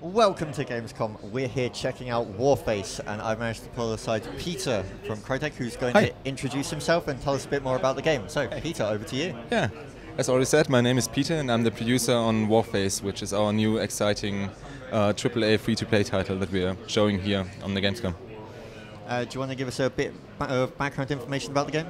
Welcome to Gamescom. We're here checking out Warface, and I've managed to pull aside Peter from Crytek, who's going to introduce himself and tell us a bit more about the game. So, Peter, over to you. Yeah, as already said, my name is Peter, and I'm the producer on Warface, which is our new exciting AAA free-to-play title that we are showing here on the Gamescom. Do you want to give us a bit of background information about the game?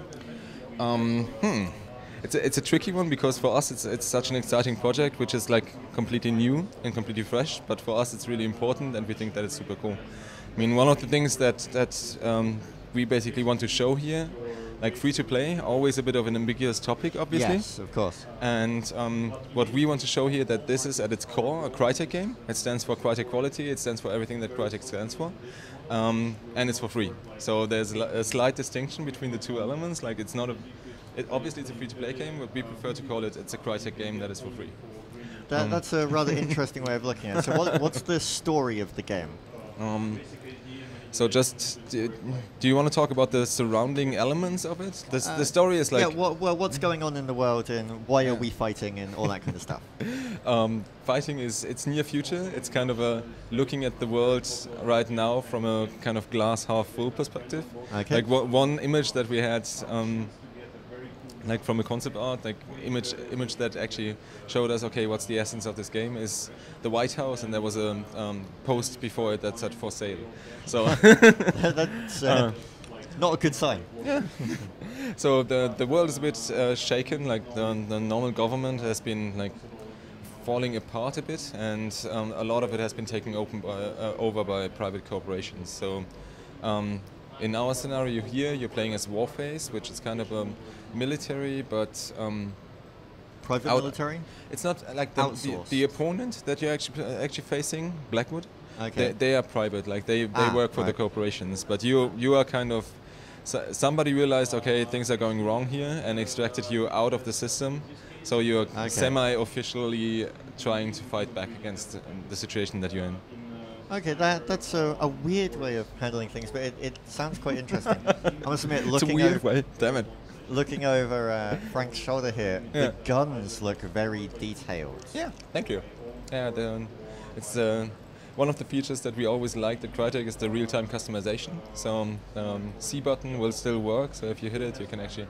It's a tricky one because for us it's such an exciting project which is like completely new and completely fresh, but for us it's really important and we think that it's super cool. I mean, one of the things that we basically want to show here, like free to play, always a bit of an ambiguous topic, obviously. Yes, of course. And what we want to show here, that this is at its core a Crytek game. It stands for Crytek quality, it stands for everything that Crytek stands for. And it's for free. So there's a slight distinction between the two elements. Like it's not a obviously it's a free-to-play game, but we prefer to call it's a Crytek game that is for free. That's a rather interesting way of looking at it. So what's the story of the game? So just, do you want to talk about the surrounding elements of it? The story is like... Yeah, what's going on in the world and why are we fighting and all that kind of stuff? Fighting it's near future. It's kind of looking at the world right now from a kind of glass half full perspective. Okay. Like one image that we had... like from a concept art, like image that actually showed us, okay, what's the essence of this game is the White House, and there was a post before it that said for sale. So that's not a good sign. Yeah. So the world is a bit shaken. Like the normal government has been like falling apart a bit, and a lot of it has been taken over by private corporations. So. In our scenario here, you're playing as Warface, which is kind of a military, but private military. It's not like the opponent that you're actually facing, Blackwood. Okay. They are private, like they work for the corporations, but you are kind of somebody realized, okay, things are going wrong here, and extracted you out of the system. So you're semi-officially trying to fight back against the situation that you're in. Okay, that's a weird way of handling things, but it sounds quite interesting. I must admit, looking looking over Frank's shoulder here, the guns look very detailed. Yeah, thank you. Yeah, it's one of the features that we always liked at Crytek is the real-time customization. So C button will still work. So if you hit it, you can actually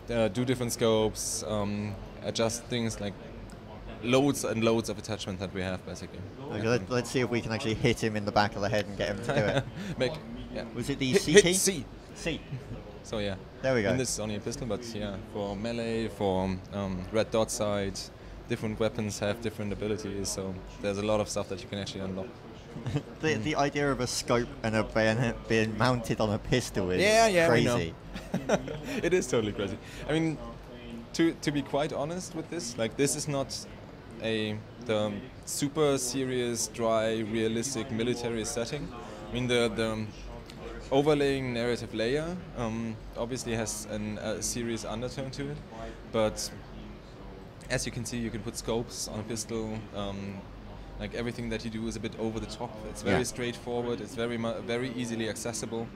do different scopes, adjust things like. Loads and loads of attachment that we have, basically. Okay, let's see if we can actually hit him in the back of the head and get him to do it. Was it the CT? Hit C. C. So yeah. There we go. And this is only a pistol, but yeah, for melee, for red dot sight, different weapons have different abilities, so there's a lot of stuff that you can actually unlock. The idea of a scope and a bayonet being mounted on a pistol is crazy. It is totally crazy. I mean, to be quite honest with this, like this is not the super serious, dry, realistic military setting. I mean, the overlaying narrative layer obviously has a serious undertone to it, but as you can see, you can put scopes on a pistol. Like everything that you do is a bit over the top. It's very straightforward. It's very easily accessible.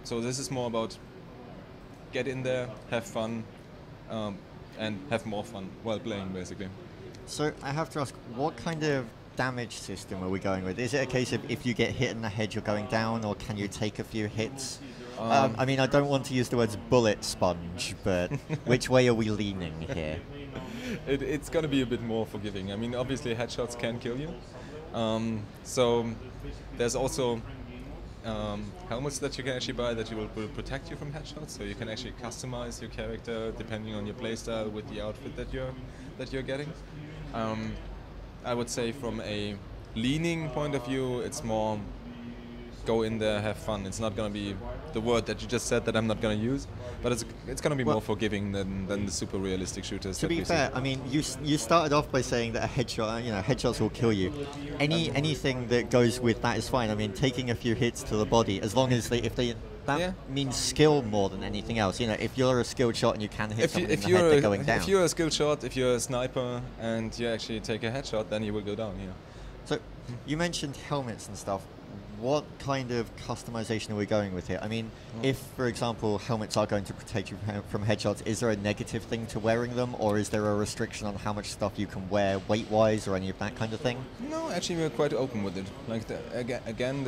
So this is more about get in there, have fun, and have more fun while playing, basically. So I have to ask, what kind of damage system are we going with? Is it a case of if you get hit in the head, you're going down, or can you take a few hits? I mean, I don't want to use the words bullet sponge, but which way are we leaning here? It's going to be a bit more forgiving. I mean, obviously headshots can kill you. So there's also helmets that you can actually buy that will protect you from headshots, so you can actually customize your character depending on your playstyle with the outfit that you're getting. I would say from a leaning point of view, it's more go in there, have fun. It's not going to be the word that you just said that I'm not going to use, but it's going to be more forgiving than the super realistic shooters. To be fair, I mean, you started off by saying that a headshot, headshots will kill you. Anything that goes with that is fine. I mean, taking a few hits to the body, as long as that means skill more than anything else. You know, if you're a skilled shot and you can hit someone in the head, they're going down. If you're a skilled shot, if you're a sniper, and you actually take a headshot, then you will go down. Yeah. So, you mentioned helmets and stuff. what kind of customization are we going with here? I mean, if, for example, helmets are going to protect you from headshots, is there a negative thing to wearing them, or is there a restriction on how much stuff you can wear weight-wise, or any of that kind of thing? No, actually, we're quite open with it. Like, again,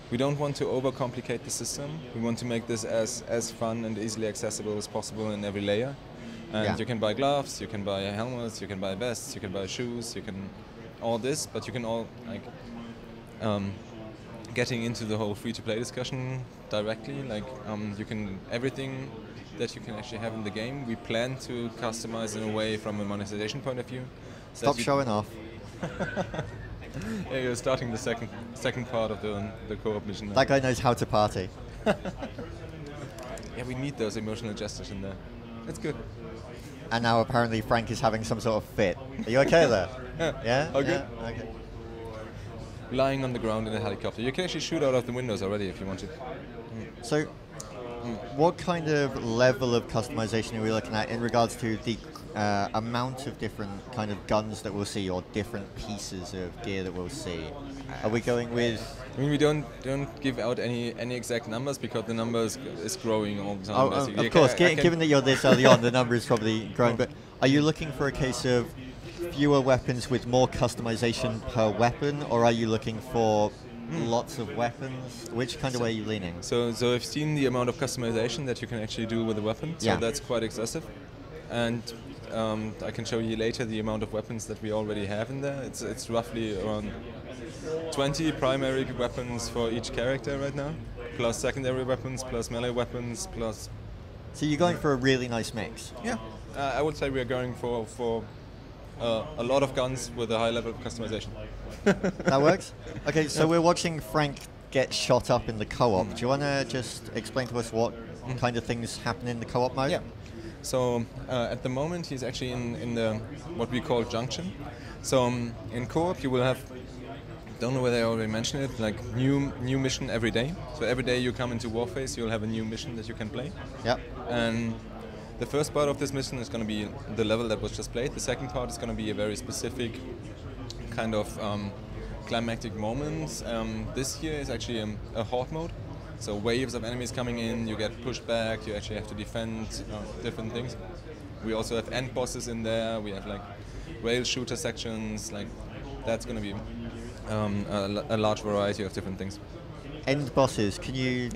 we don't want to overcomplicate the system. We want to make this as fun and easily accessible as possible in every layer. And you can buy gloves, you can buy helmets, you can buy vests, you can buy shoes, you can all this, but you can all like getting into the whole free-to-play discussion directly. Like you can everything that you can actually have in the game. We plan to customize in a way from a monetization point of view. Stop showing off. Yeah, you're starting the second part of the co-op mission now. That guy knows how to party. Yeah, we need those emotional gestures in there. It's good. And now apparently Frank is having some sort of fit. Are you okay there? Yeah? Oh, good. Yeah? Okay. Lying on the ground in a helicopter. You can actually shoot out of the windows already if you want to. So, what kind of level of customization are we looking at in regards to the amount of different kind of guns that we'll see, or different pieces of gear that we'll see? Are we going with... I mean, we don't give out any exact numbers because the number is growing all the time. Oh, of course, given that you're this early on, the number is probably growing. But are you looking for a case of fewer weapons with more customization per weapon, or are you looking for lots of weapons? Which kind of way are you leaning? So I've seen the amount of customization that you can actually do with a weapon. So that's quite excessive. And I can show you later the amount of weapons that we already have in there. It's roughly around 20 primary weapons for each character right now, plus secondary weapons, plus melee weapons, plus... So you're going for a really nice mix? Yeah. I would say we are going for a lot of guns with a high level of customization. That works? Okay, so we're watching Frank get shot up in the co-op. Do you want to just explain to us what kind of things happen in the co-op mode? Yeah. So at the moment he's actually in the what we call junction. So in co-op you will have, don't know whether I already mentioned it, like new mission every day. So every day you come into Warface, you'll have a new mission that you can play. Yep. And the first part of this mission is going to be the level that was just played. The second part is going to be a very specific kind of climactic moment. This here is actually a horde mode. So waves of enemies coming in, you get pushed back, you actually have to defend different things. We also have end bosses in there, we have like rail shooter sections, like that's going to be a large variety of different things. End bosses, can you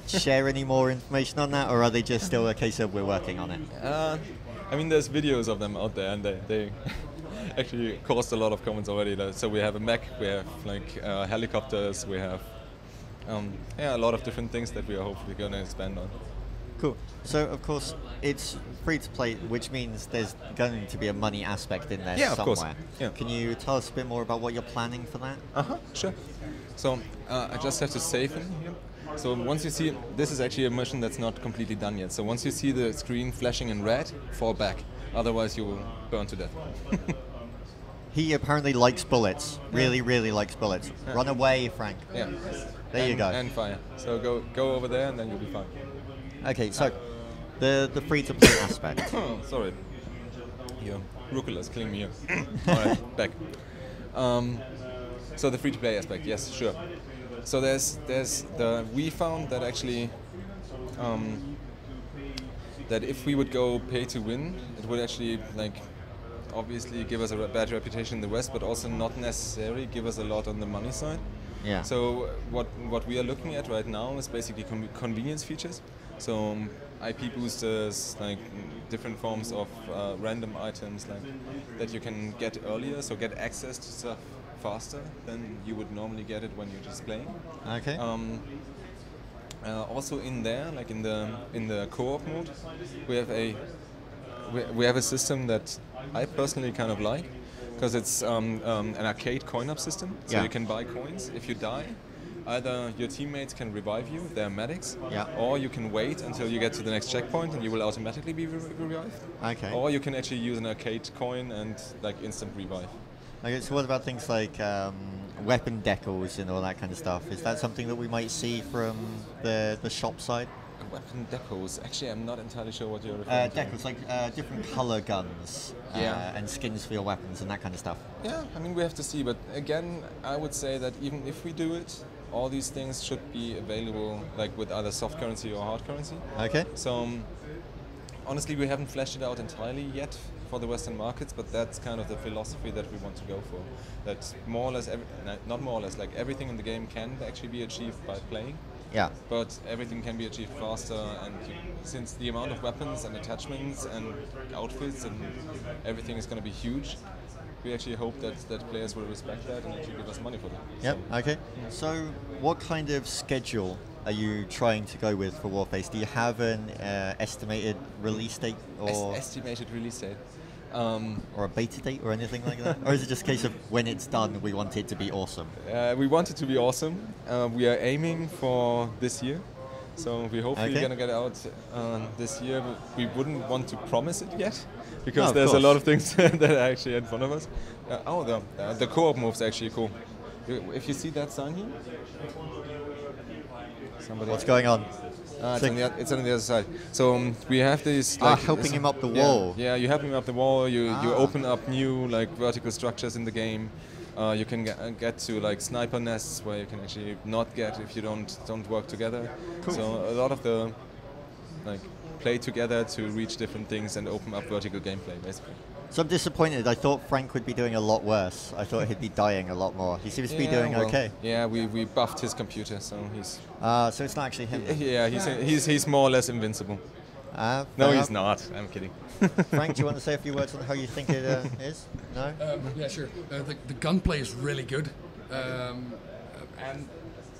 share any more information on that, or are they just still a case of we're working on it? I mean, there's videos of them out there, and they actually caused a lot of comments already. So we have a mech, we have like helicopters, we have a lot of different things that we are hopefully going to expand on. Cool. So of course it's free to play, which means there's going to be a money aspect in there somewhere. Of course. Yeah. Can you tell us a bit more about what you're planning for that? Sure. So I just have to save him here. So once you see, this is actually a mission that's not completely done yet. So once you see the screen flashing in red, fall back. Otherwise you will burn to death. He apparently likes bullets. Really, really likes bullets. Yeah. Run away, Frank. Yeah. There you go. And fire. So go over there and then you'll be fine. Okay, so the free-to-play aspect. Oh, sorry. Your rucola's killing me here. Alright, back. So the free-to-play aspect, yes, sure. So we found that actually that if we would go pay to win, it would actually like obviously give us a bad reputation in the West, but also not necessarily give us a lot on the money side. Yeah. So what we are looking at right now is basically convenience features. So IP boosters, like different forms of random items, like that you can get earlier, so get access to stuff faster than you would normally get it when you're just playing. Okay. Also in there, like in the co-op mode, we have a system that I personally kind of like, because it's an arcade coin-up system. So you can buy coins. If you die, either your teammates can revive you, they're medics, or you can wait until you get to the next checkpoint and you will automatically be revived. Okay. Or you can actually use an arcade coin and like instant revive. Okay, so what about things like weapon decals and all that kind of stuff? Is that something that we might see from the shop side? Weapon decals? Actually, I'm not entirely sure what you're referring to. Decals, like different color guns and skins for your weapons and that kind of stuff. Yeah, I mean, we have to see, but again, I would say that even if we do it, all these things should be available like with either soft currency or hard currency. Okay. So honestly, we haven't fleshed it out entirely yet for the Western markets, but that's kind of the philosophy that we want to go for. That more or less, not more or less, like everything in the game can actually be achieved by playing. Yeah. But everything can be achieved faster, and since the amount of weapons and attachments and outfits and everything is going to be huge, we actually hope that players will respect that and actually give us money for that. Yep. Okay. So, what kind of schedule are you trying to go with for Warface? Do you have an estimated release date or estimated release date? Or a beta date or anything like that? Or is it just a case of when it's done, we want it to be awesome? We want it to be awesome. We are aiming for this year. So we hopefully going to get out this year. But we wouldn't want to promise it yet, because there's a lot of things that are actually in front of us. The co-op move's actually cool. If you see that sign here? What's going on? It's on the other side. So we have this. Like, helping him up the wall. Yeah, you help him up the wall. You open up new like vertical structures in the game. You can get to like sniper nests where you can actually not get if you don't work together. Cool. So a lot of the like play together to reach different things and open up vertical gameplay basically. So I'm disappointed. I thought Frank would be doing a lot worse. I thought he'd be dying a lot more. He seems to be doing okay. Yeah, we buffed his computer, so he's. So it's not actually him. Yeah, he's more or less invincible. No, he's not. I'm kidding. Frank, do you want to say a few words on how you think it is? No? Yeah, sure. The gunplay is really good, and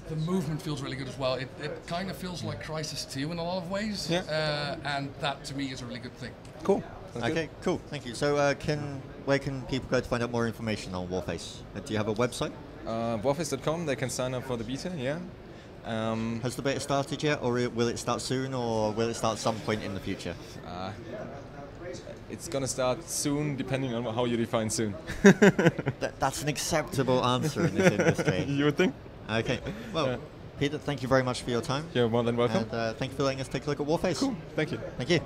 the movement feels really good as well. It kind of feels like Crysis 2 in a lot of ways, and that to me is a really good thing. Cool. Okay, cool. Thank you. So, where can people go to find out more information on Warface? Do you have a website? Warface.com. They can sign up for the beta. Yeah. Has the beta started yet, or will it start soon, or will it start some point in the future? It's gonna start soon, depending on how you define soon. That's an acceptable answer in this industry. You would think? Okay. Well, Peter, thank you very much for your time. You're more than welcome. And thank you for letting us take a look at Warface. Cool. Thank you. Thank you.